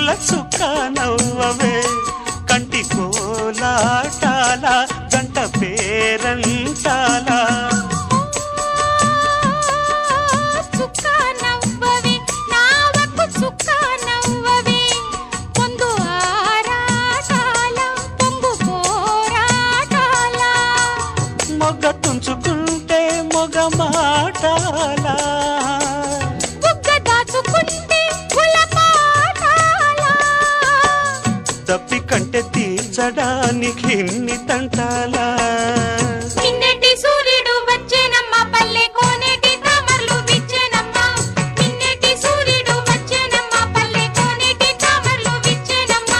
పుల్ల చుక్క నవ్వవే కంటి కోలాటాల గంట పేరంటాల చుక్క నవ్వవే నావకు చుక్క నవ్వవే పొందు ఆరాటాల పొంగు పోరాటాల మొగ్గ తుంచుకుంటే మొగ మాటాల బుగ్గ దాచుకుంటే గులపాటాల తప్పి కంటే తీర్చడానికి ఇన్ని తంటాలా నిన్నటి సూర్యుడు వచ్చేనమ్మ పల్లె కోనేటి తామర్లు విచ్చేనమ్మ నిన్నటి సూర్యుడు వచ్చేనమ్మ పల్లె కోనేటి తామర్లు విచ్చేనమ్మ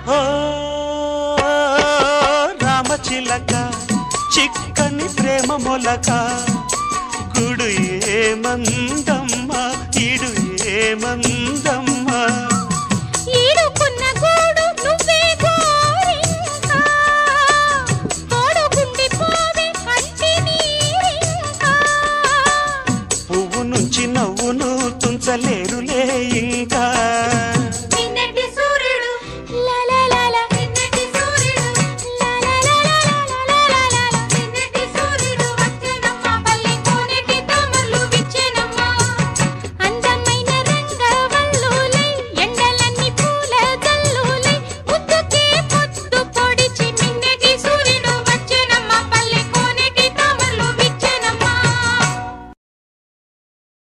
ఓ రామచిలక చిక్కని ప్రేమ మొలక గుడు ఏమందమ్మ ఇడు ఏమంద